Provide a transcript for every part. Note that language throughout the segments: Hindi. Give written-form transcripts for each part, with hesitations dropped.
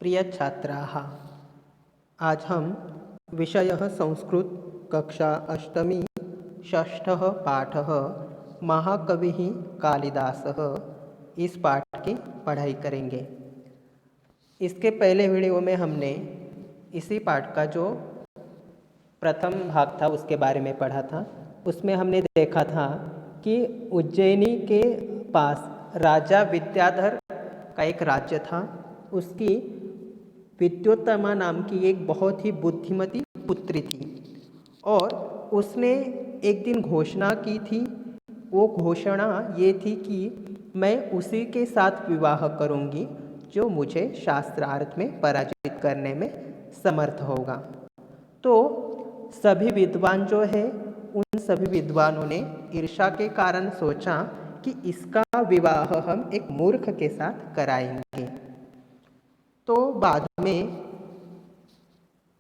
प्रिय छात्राः, आज हम विषयः संस्कृत कक्षा अष्टमी षष्ठः पाठः महाकविः कालिदासः इस पाठ की पढ़ाई करेंगे। इसके पहले वीडियो में हमने इसी पाठ का जो प्रथम भाग था उसके बारे में पढ़ा था। उसमें हमने देखा था कि उज्जैनी के पास राजा विद्याधर का एक राज्य था। उसकी विद्योत्तमा नाम की एक बहुत ही बुद्धिमती पुत्री थी और उसने एक दिन घोषणा की थी। वो घोषणा ये थी कि मैं उसी के साथ विवाह करूंगी जो मुझे शास्त्रार्थ में पराजित करने में समर्थ होगा। तो सभी विद्वान जो है उन सभी विद्वानों ने ईर्ष्या के कारण सोचा कि इसका विवाह हम एक मूर्ख के साथ कराएंगे। तो बाद में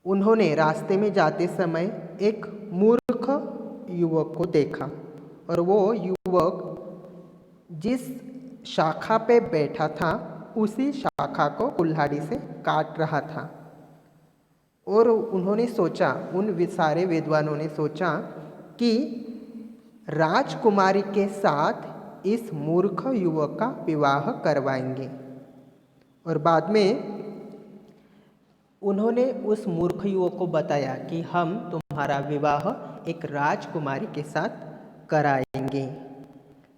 उन्होंने रास्ते में जाते समय एक मूर्ख युवक को देखा और वो युवक जिस शाखा पे बैठा था उसी शाखा को कुल्हाड़ी से काट रहा था। और उन्होंने सोचा, उन सारे विद्वानों ने सोचा कि राजकुमारी के साथ इस मूर्ख युवक का विवाह करवाएंगे। और बाद में उन्होंने उस मूर्ख युवक को बताया कि हम तुम्हारा विवाह एक राजकुमारी के साथ कराएंगे,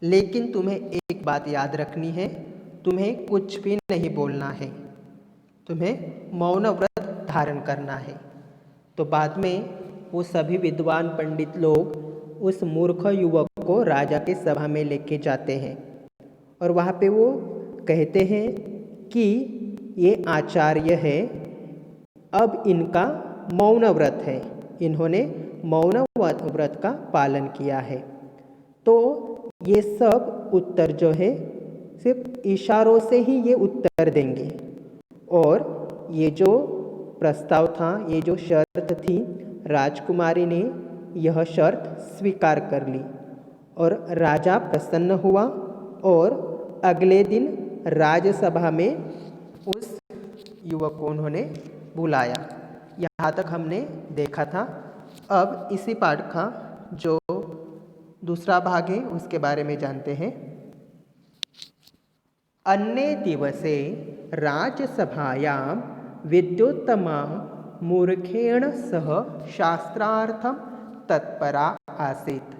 लेकिन तुम्हें एक बात याद रखनी है, तुम्हें कुछ भी नहीं बोलना है, तुम्हें मौन व्रत धारण करना है। तो बाद में वो सभी विद्वान पंडित लोग उस मूर्ख युवक को राजा के सभा में लेके जाते हैं और वहाँ पे वो कहते हैं कि ये आचार्य है, अब इनका मौन व्रत है, इन्होंने मौन व्रत का पालन किया है। तो ये सब उत्तर जो है सिर्फ इशारों से ही ये उत्तर देंगे और ये जो प्रस्ताव था, ये जो शर्त थी, राजकुमारी ने यह शर्त स्वीकार कर ली और राजा प्रसन्न हुआ और अगले दिन राजसभा में उस युवक को उन्होंने बुलाया। यहाँ तक हमने देखा था। अब इसी पाठ का जो दूसरा भाग है उसके बारे में जानते हैं। अन्य दिवसे राजसभायां विद्योत्तमा मूर्खेण सह शास्त्रार्थं तत्परा आसीत्।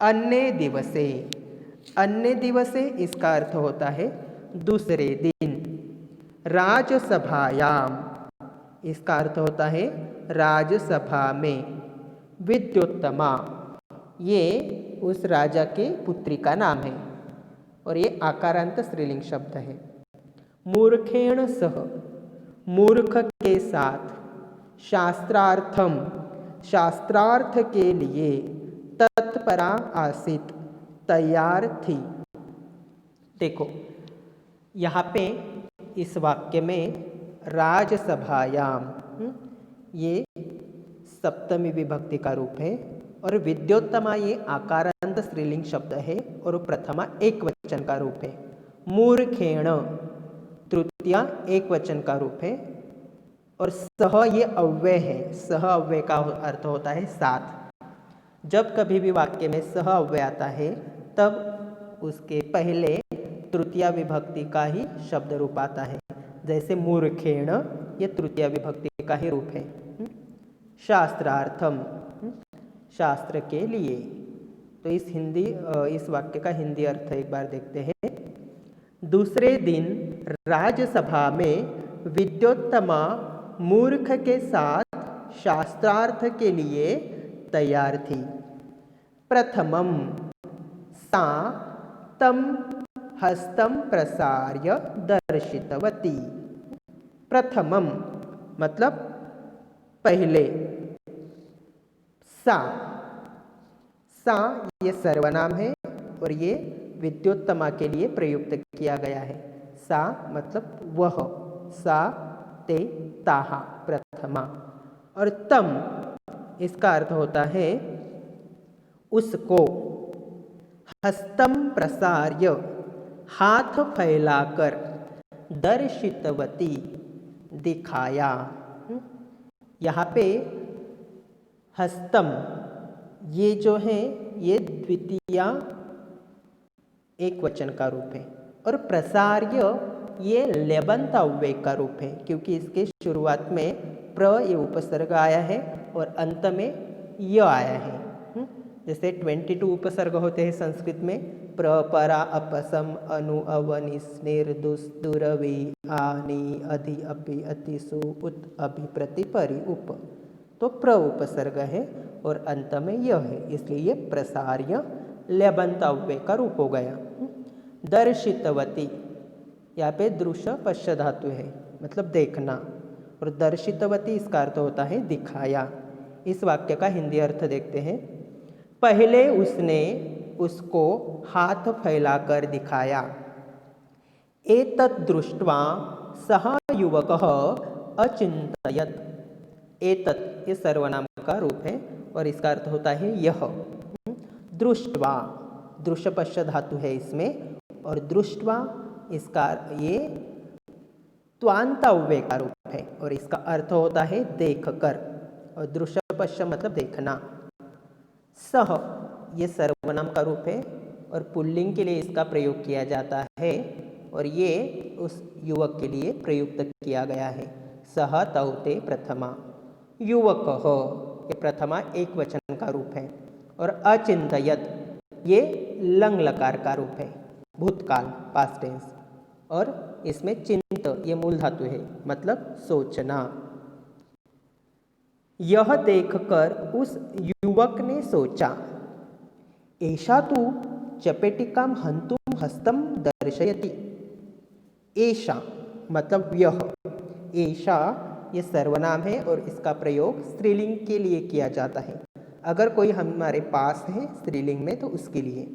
अन्य दिवसे, अन्य दिवसे इसका अर्थ होता है दूसरे दिन। राजसभायाम इसका अर्थ होता है राजसभा में। विद्योत्तमा ये उस राजा के पुत्री का नाम है और ये आकारांत स्त्रीलिंग शब्द है। मूर्खेण सह मूर्ख के साथ, शास्त्रार्थम शास्त्रार्थ के लिए, तत्परा आसित तैयार थी। देखो यहाँ पे इस वाक्य में राजसभायाम ये सप्तमी विभक्ति का रूप है और विद्योत्तमा ये आकारांत स्त्रीलिंग शब्द है और प्रथमा एक वचन का रूप है। मूर्खेण तृतीया एक वचन का रूप है और सह ये अव्यय है। सह अव्यय का अर्थ होता है साथ। जब कभी भी वाक्य में सह अव्यय आता है तब उसके पहले तृतीया विभक्ति का ही शब्द रूप आता है। जैसे मूर्खेण ये तृतीया विभक्ति का ही रूप है। शास्त्रार्थम शास्त्र के लिए। तो इस वाक्य का हिंदी अर्थ एक बार देखते हैं। दूसरे दिन राजसभा में विद्योत्तमा मूर्ख के साथ शास्त्रार्थ के लिए तैयार थी। प्रथमम सा तम हस्तम प्रसार्य दर्शितवती। प्रथमम मतलब पहले। सा ये सर्वनाम है और ये विद्योत्तमा के लिए प्रयुक्त किया गया है। सा मतलब वह, सा ते ताहा प्रथमा। और तम इसका अर्थ होता है उसको। हस्तम प्रसार्य हाथ फैलाकर, दर्शितवती दिखाया। यहाँ पे हस्तम ये जो है ये द्वितीया एक वचन का रूप है और प्रसार्य ये लेबंत अव्यय का रूप है, क्योंकि इसके शुरुआत में प्र ये उपसर्ग आया है और अंत में य आया है। जैसे 22 उपसर्ग होते हैं संस्कृत में, प्र परा अपसम अनु अवनि स्नेर दुस दुरवि आनि अधि अपि अति सु उत अभि प्रति परि उप, तो प्र उपसर्ग है और अंत में यह है, इसलिए ये प्रसार्य लेबंत अव्यय का रूप हो गया। दर्शितवती यहाँ पे दृश्य पश्य धातु है, मतलब देखना, और दर्शितवती इसका अर्थ होता है दिखाया। इस वाक्य का हिंदी अर्थ देखते हैं। पहले उसने उसको हाथ फैलाकर दिखाया। एतत् दृष्ट्वा सः युवकः अचिन्तयत्। एतत् ये सर्वनाम का रूप है और इसका अर्थ होता है यह। दृष्ट्वा दृश्य पश्य धातु है इसमें, और दृष्ट्वा इसका ये त्वांत अव्यय का रूप है और इसका अर्थ होता है देखकर, और दृश्य पश्य मतलब देखना। सह ये सर्वनाम का रूप है और पुल्लिंग के लिए इसका प्रयोग किया जाता है और ये उस युवक के लिए प्रयुक्त किया गया है। सह तौते प्रथमा, युवक हो ये प्रथमा एक वचन का रूप है, और अचिंतयत ये लंग लकार का रूप है, भूतकाल पास्ट टेंस, और इसमें चिंत ये मूल धातु है, मतलब सोचना। यह देखकर उस युवक ने सोचा, एषा तु चपेटिकां हन्तुं हस्तम दर्शयति। एषा मतलब यह, एषा ये सर्वनाम है और इसका प्रयोग स्त्रीलिंग के लिए किया जाता है। अगर कोई हमारे पास है स्त्रीलिंग में तो उसके लिए,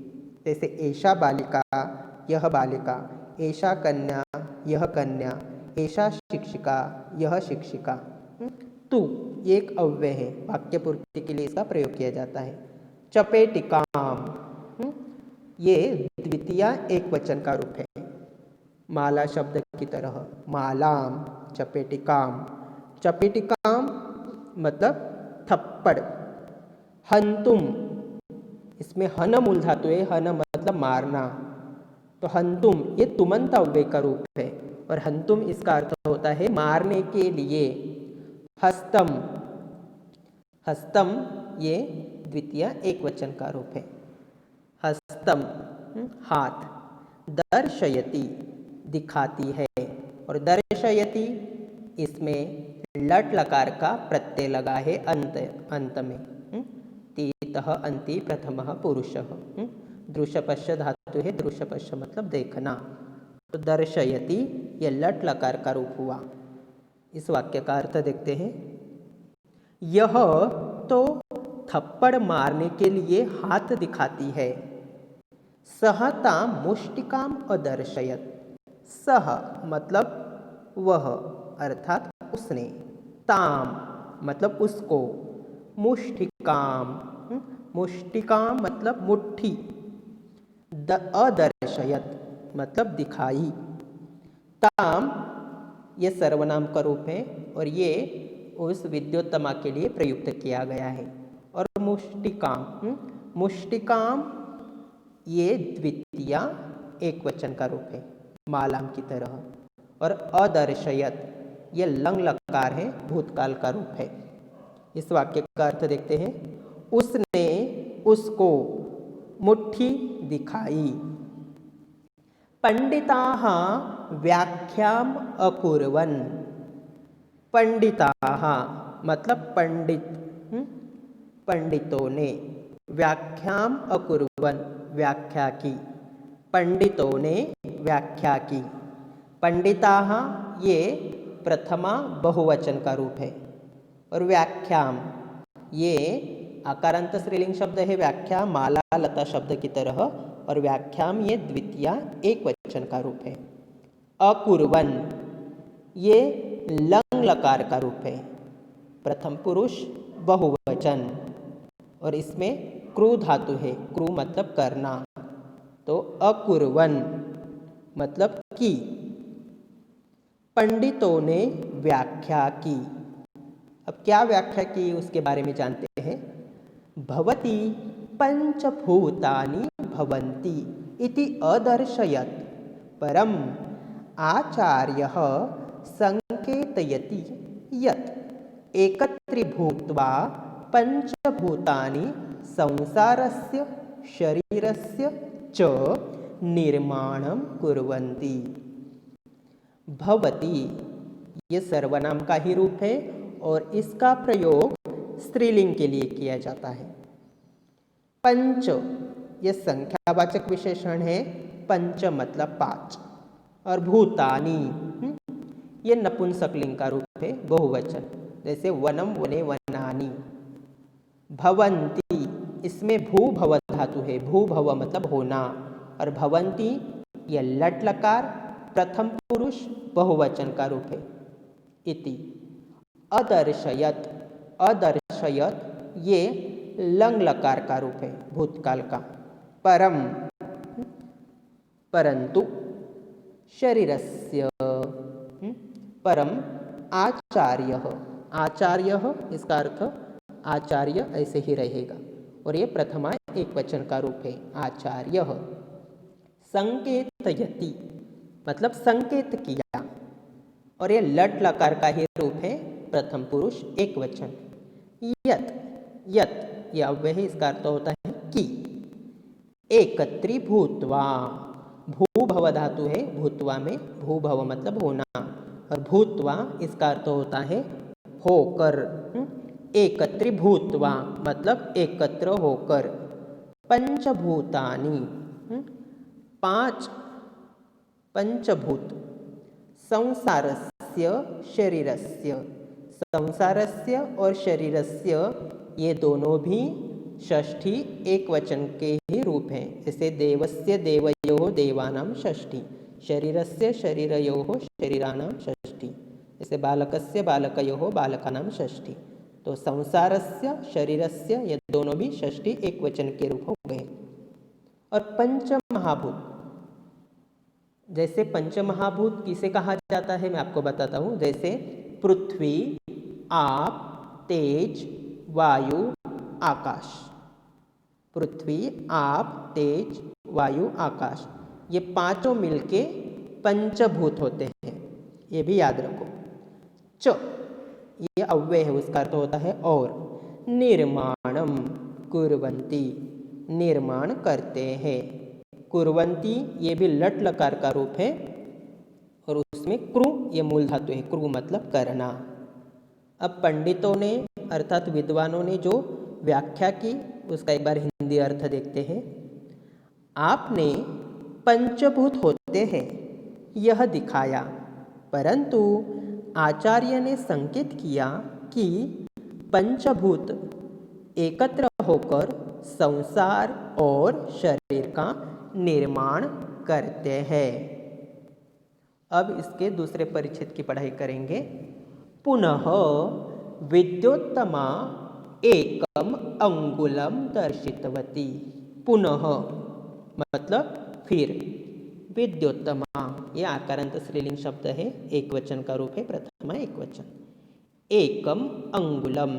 जैसे एषा बालिका यह बालिका, एषा कन्या यह कन्या, एषा शिक्षिका यह शिक्षिका। तु ये एक अव्यय है, वाक्य पूर्ति के लिए इसका प्रयोग किया जाता है। चपेटिकाम ये द्वितीया एक वचन का रूप है, माला शब्द की तरह, मालाम चपेटिकाम। चपेटिकाम मतलब थप्पड़। हंतुम इसमें हन मूल धातु है, हन मतलब मारना, तो हंतुम ये तुमंत अव्यय का रूप है और हंतुम इसका अर्थ होता है मारने के लिए। हस्तम, हस्तम ये द्वितीय एक वचन का रूप है, हस्तम हाथ। दर्शयति दिखाती है, और दर्शयति इसमें लट लकार का प्रत्यय लगा है अंत में। तीतः अंति प्रथमः पुरुषः, दृश्य पश्य धातु है, दृश्य पश्य मतलब देखना, तो दर्शयति ये लट लकार का रूप हुआ। इस वाक्य का अर्थ देखते हैं। यह तो थप्पड़ मारने के लिए हाथ दिखाती है। सह ताम मुष्टिकाम अदर्शयत। सह मतलब वह अर्थात उसने, ताम मतलब उसको, मुष्टिकाम मुष्टिकाम मतलब मुट्ठी, अदर्शयत मतलब दिखाई। ताम ये सर्वनाम का रूप है और ये उस विद्योत्तमा के लिए प्रयुक्त किया गया है। और मुष्टिकाम, मुष्टिकाम ये द्वितीया एक वचन का रूप है, मालाम की तरह। और अदर्शयत ये लंग लकार है, भूतकाल का रूप है। इस वाक्य का अर्थ देखते हैं। उसने उसको मुट्ठी दिखाई। पंडिताः व्याख्याम अकुर्वन्। पंडिताः मतलब पंडित, पंडितों ने, व्याख्याम अकुर्वन् व्याख्या की, पंडितों ने व्याख्या की। पंडिताः ये प्रथमा बहुवचन का रूप है और व्याख्याम ये आकारांत स्त्रीलिंग शब्द है, व्याख्या माला लता शब्द की तरह, और व्याख्याम ये द्वितीया एक वचन का रूप है। अकुर्वन् ये लंग लकार का रूप है, प्रथम पुरुष बहुवचन, और इसमें क्रू धातु है, क्रू मतलब करना, तो अकुर्वन् मतलब की। पंडितों ने व्याख्या की। अब क्या व्याख्या की उसके बारे में जानते हैं। भवती पंचभूतानि भवन्ति इति अदर्शयत्, परम आचार्यः संकेतयति यत् एकत्रीभूत्वा पंचभूतानि संसारस्य शरीरस्य च निर्माणं कुर्वन्ति। भवती ये सर्वनाम का ही रूप है और इसका प्रयोग स्त्रीलिंग के लिए किया जाता है। पंच ये संख्यावाचक विशेषण है। पंच मतलब 5 और भूतानि ये नपुंसकलिंग का रूप है, बहुवचन, जैसे वनम वने वनानि। भवन्ति इसमें भू भव धातु है। भू भव मतलब होना, और भवन्ति ये लट लकार प्रथम पुरुष बहुवचन का रूप है। इति अदर्शयत, अदर्शयत ये लंग लकार का रूप है, भूतकाल का। परम परंतु, शरीरस्य परम आचार्य, आचार्य इसका अर्थ आचार्य ऐसे ही रहेगा, और ये प्रथमा एक वचन का रूप है, आचार्य। संकेतयति मतलब संकेत किया, और ये लट लकार का ही रूप है, प्रथम पुरुष एक वचन। यत, यत यह अव्यय है, इसका अर्थ होता है कि। एकत्री भूत्वा, भू भव धातु है, भूत्वा में भू भव मतलब होना, और भूत्वा इसका अर्थ होता है होकर। एकत्री भूत्वा मतलब एकत्र होकर। पंचभूतानि 5 पंचभूत। संसारस्य शरीरस्य, संसारस्य और शरीरस्य ये दोनों भी षष्ठी एक वचन के ही रूप हैं। जैसे देवस्य देवयोः देवानां षष्ठी, शरीरस्य शरीरयोः शरीराणां षष्ठी, जैसे बालकस्य बालकयोः बालकानां षष्ठी। तो संसारस्य शरीरस्य ये दोनों भी षष्ठी एक वचन के रूप हो गए। और पंच महाभूत, जैसे पंच महाभूत किसे कहा जाता है मैं आपको बताता हूँ। जैसे पृथ्वी, आप, तेज, वायु, आकाश। पृथ्वी, आप, तेज, वायु, आकाश, ये पांचों मिलके पंचभूत होते हैं, ये भी याद रखो। च ये अव्यय है, उसका अर्थ होता है और। निर्माणम कुर्वन्ति, निर्माण करते हैं। कुर्वन्ति ये भी लट लकार का रूप है, और उसमें कृ ये मूल धातु है। कृ मतलब करना। अब पंडितों ने अर्थात विद्वानों ने जो व्याख्या की उसका एक बार हिंदी अर्थ देखते हैं। आपने पंचभूत होते हैं यह दिखाया, परंतु आचार्य ने संकेत किया कि पंचभूत एकत्र होकर संसार और शरीर का निर्माण करते हैं। अब इसके दूसरे परिच्छेद की पढ़ाई करेंगे। पुनः विद्योत्तमा एकम अंगुलम दर्शितवती। पुनः मतलब फिर, विद्योत्तमा ये आकारांत स्त्रीलिंग शब्द है, एक वचन का रूप है, प्रथमा एक वचन। एकम अंगुलम,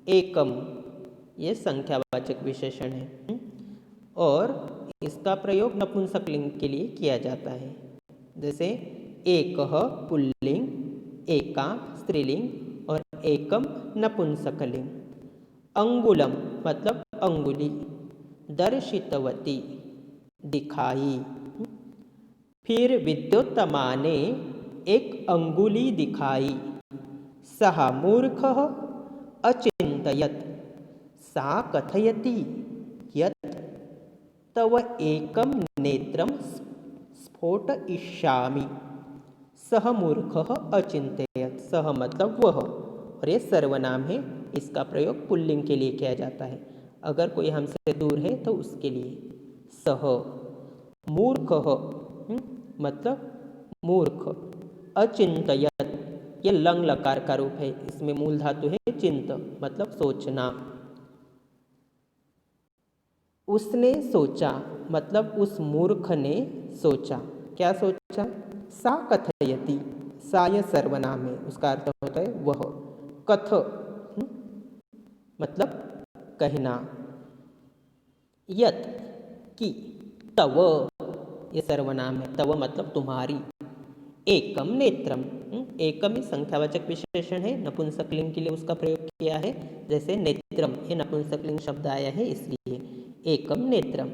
एकम ये संख्यावाचक विशेषण है, और इसका प्रयोग नपुंसकलिंग के लिए किया जाता है। जैसे एकः पुल्लिंग, एका स्त्रीलिंग और एकम नपुंसकलिंग। अंगुलम मतलब अंगुली, दर्शितवती दिखाई। फिर विद्योत्तमा ने एक अंगुली दिखाई। सः मूर्खः अचिन्तयत्, सा कथयति यत् तव एकं नेत्रं स्फोटयिष्यामि। सः मूर्खः अचिन्तयत्, सः मतलब वह, और ये सर्वनाम है, इसका प्रयोग पुल्लिंग के लिए किया जाता है। अगर कोई हमसे दूर है तो उसके लिए। सः मूर्खः मतलब मूर्ख। अचिन्तयत् ये लंग लकार का रूप है, इसमें मूल धातु है चिंत मतलब सोचना। उसने सोचा मतलब उस मूर्ख ने सोचा। क्या सोचा? सा कथयति, साय सर्वनाम है, उसका अर्थ होता है वह। कथ मतलब कहना। यत कि, तव ये सर्वनाम है, तव मतलब तुम्हारी। एकम नेत्रम, एकम ही संख्यावाचक विशेषण है, नपुंसकलिंग के लिए उसका प्रयोग किया है। जैसे नेत्रम ये नपुंसकलिंग शब्द आया है इसलिए एकम नेत्रम।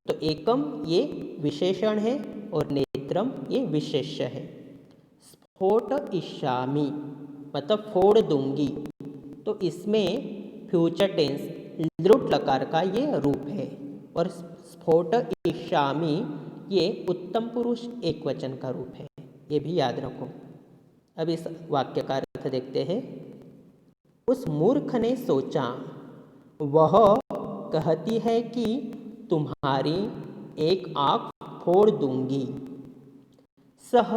तो एकम ये विशेषण है और नेत्रम ये विशेष्य है। स्फोट इष्यामि मतलब फोड़ दूंगी, तो इसमें फ्यूचर टेंस लृट लकार का ये रूप है। और स्फोट इष्यामि ये उत्तम पुरुष एक वचन का रूप है, ये भी याद रखो। अब इस वाक्य का अर्थ देखते हैं। उस मूर्ख ने सोचा, वह कहती है कि तुम्हारी एक आँख फोड़ दूंगी। सह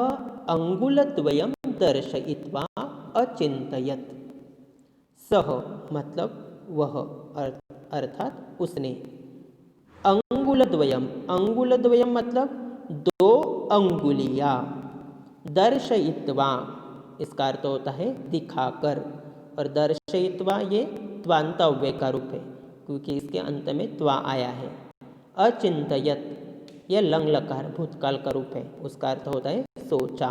अंगुलद्वयं दर्शयित्वा अचिंतयत। सह मतलब वह, अर्थात उसने। अंगुलद्वयम, अंगुलद्वयम मतलब 2 अंगुलियाँ। दर्शयित्वा इसका अर्थ होता है दिखाकर, और दर्शयित्वा ये त्वांतव्य का रूप है क्योंकि इसके अंत में त्वा आया है। अचिंतयत यह लंग लकार भूतकाल का रूप है, उसका अर्थ होता है सोचा।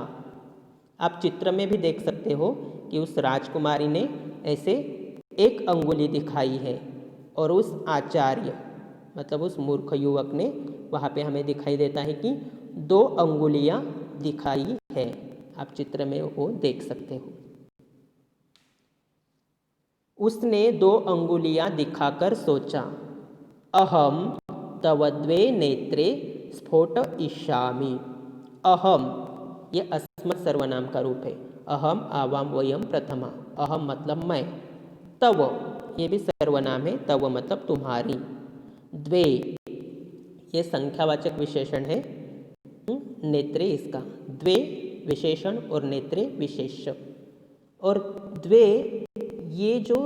आप चित्र में भी देख सकते हो कि उस राजकुमारी ने ऐसे एक अंगुली दिखाई है, और उस आचार्य मतलब उस मूर्ख युवक ने वहाँ पे हमें दिखाई देता है कि 2 अंगुलियाँ दिखाई है। आप चित्र में वो देख सकते हो। उसने 2 अंगुलियाँ दिखाकर सोचा, अहम तव 2 नेत्रे स्फोट इष्यामि। अहम ये अस्मत् सर्वनाम का रूप है। अहम आवाम वयम प्रथमा, अहम मतलब मैं। तव ये भी सर्वनाम है, तव मतलब तुम्हारी। द्वे ये संख्यावाचक विशेषण है, नेत्रे इसका। द्वे विशेषण और नेत्रे विशेष्य। और द्वे ये जो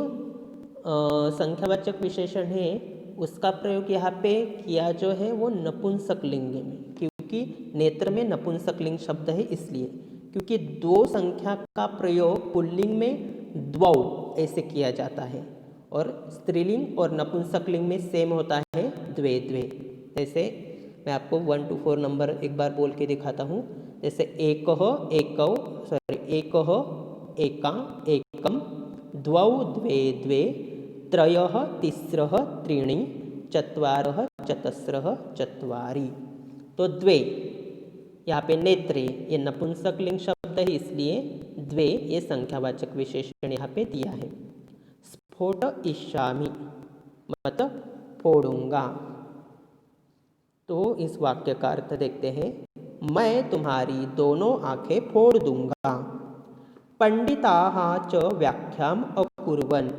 संख्यावाचक विशेषण है उसका प्रयोग यहाँ पे किया जो है वो नपुंसक लिंग में, क्योंकि नेत्र में नपुंसक लिंग शब्द है इसलिए, क्योंकि 2 संख्या का प्रयोग पुल्लिंग में द्वौ ऐसे किया जाता है, और स्त्रीलिंग और नपुंसक लिंग में सेम होता है द्वे द्वे। जैसे मैं आपको 1 to 4 नंबर एक बार बोल के दिखाता हूँ। जैसे एकः एकौ, एकः एका एकम, द्वौ द्वे द्वे, त्रयः तिस्रः त्रीणि, चत्वारः चतस्रः चत्वारि। तो द्वे यहाँ पे नेत्रे ये नपुंसक लिंग शब्द है इसलिए द्वे ये संख्यावाचक विशेषण यहाँ पे दिया है। स्फोट इष्यामि मतलब फोड़ूंगा। तो इस वाक्य का अर्थ देखते हैं। मैं तुम्हारी दोनों आंखें फोड़ दूंगा। पंडिताः च व्याख्याम अकुर्वन्,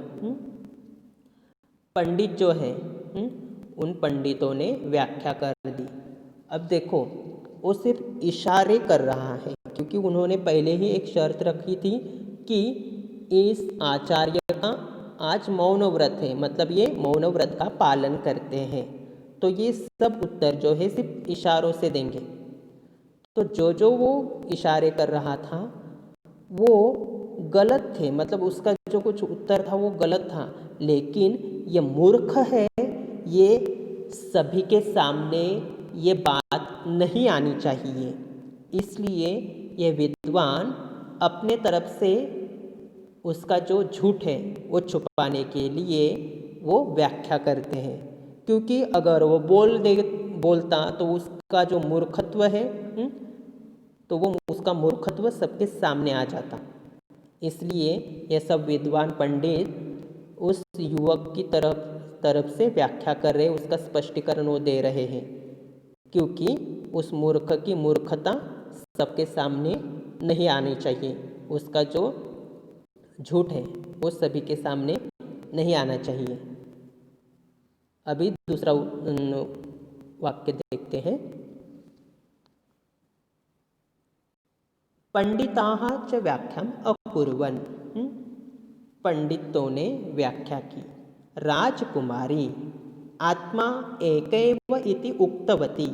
पंडित जो है उन पंडितों ने व्याख्या कर दी। अब देखो वो सिर्फ इशारे कर रहा है, क्योंकि उन्होंने पहले ही एक शर्त रखी थी कि इस आचार्य का आज मौन व्रत है, मतलब ये मौन व्रत का पालन करते हैं। तो ये सब उत्तर जो है सिर्फ इशारों से देंगे। तो जो वो इशारे कर रहा था वो गलत थे, मतलब उसका जो कुछ उत्तर था वो गलत था, लेकिन ये मूर्ख है, ये सभी के सामने ये बात नहीं आनी चाहिए, इसलिए ये विद्वान अपने तरफ से उसका जो झूठ है वो छुपाने के लिए वो व्याख्या करते हैं। क्योंकि अगर वो बोलता तो उसका जो मूर्खत्व है तो वो उसका मूर्खत्व सबके सामने आ जाता। इसलिए ये सब विद्वान पंडित उस युवक की तरफ से व्याख्या कर रहे, उसका स्पष्टीकरण वो दे रहे हैं, क्योंकि उस मूर्ख की मूर्खता सबके सामने नहीं आनी चाहिए, उसका जो झूठ है वो सभी के सामने नहीं आना चाहिए। अभी दूसरा वाक्य देखते हैं। पंडिताः च व्याख्याम अकुर्वन्, पंडितों ने व्याख्या की। राजकुमारी आत्मा एकैव इति उक्तवती,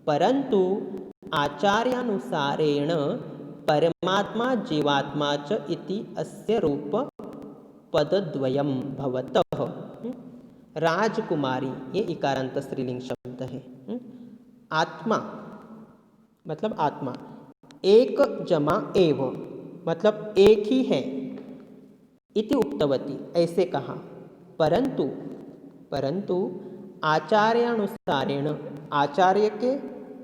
परंतु आचार्यानुसारेण परमात्मा जीवात्मा च इति अस्य रूप पदद्वयम भवतः। राजकुमारी ये इकारांत स्त्रीलिंग शब्द है। आत्मा मतलब आत्मा, एक जमा एव मतलब एक ही है, इति उक्तवती ऐसे कहा, परंतु परंतु आचार्यानुसारेण आचार्य के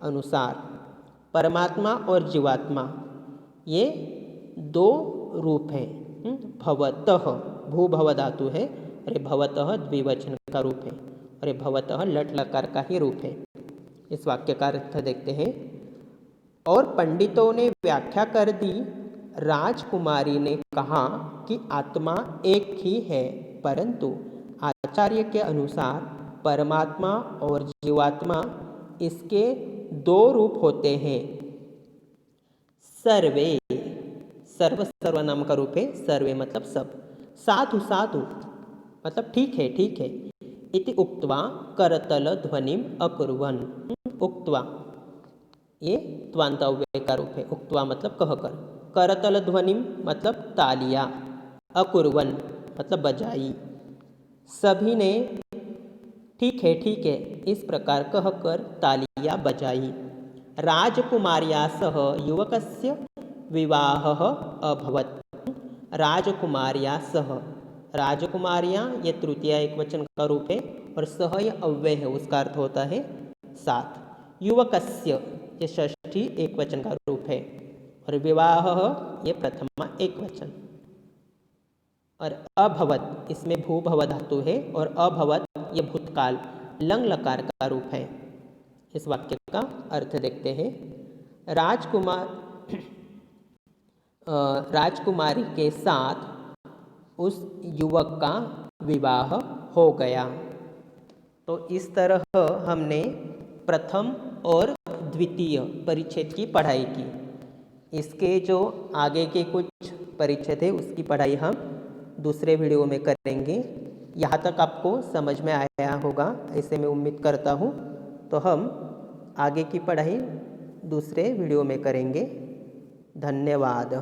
अनुसार परमात्मा और जीवात्मा ये दो रूप है। भवतः भू भव धातु है, अरे भवतः द्विवचन का रूप है, अरे भवतः लट लकार का ही रूप है। इस वाक्य का अर्थ देखते हैं। और पंडितों ने व्याख्या कर दी, राजकुमारी ने कहा कि आत्मा एक ही है, परंतु आचार्य के अनुसार परमात्मा और जीवात्मा इसके दो रूप होते हैं। सर्वे, सर्व सर्वनाम का रूप है, सर्वे मतलब सब, साधु साधु मतलब ठीक है ठीक है। इति उक्त्वा करतल ध्वनिम अकुर्वन्, उक्त्वा ये त्वांत अव्यय का रूप है, उक्त्वा मतलब कहकर, करतल ध्वनिम मतलब तालियां, अकुर्वन् मतलब बजाई। सभी ने ठीक है इस प्रकार कहकर तालियां बजाई। राजकुमार्या सह युवकस्य विवाहः अभवत्। राजकुमार्या सह, राजकुमारियाँ ये तृतीया एक वचन का रूप है और सह ये अव्यय है, उसका अर्थ होता है साथ। युवकस्य ये षष्ठी एक वचन का रूप है और विवाह ये प्रथमा एक वचन। और अभवत इसमें भू भव धातु है और अभवत ये भूतकाल लंग लकार का रूप है। इस वाक्य का अर्थ देखते हैं। राजकुमारी के साथ उस युवक का विवाह हो गया। तो इस तरह हमने प्रथम और द्वितीय परिच्छेद की पढ़ाई की। इसके जो आगे के कुछ परिच्छेद है उसकी पढ़ाई हम दूसरे वीडियो में करेंगे। यहाँ तक आपको समझ में आया होगा ऐसे मैं उम्मीद करता हूँ। तो हम आगे की पढ़ाई दूसरे वीडियो में करेंगे। धन्यवाद।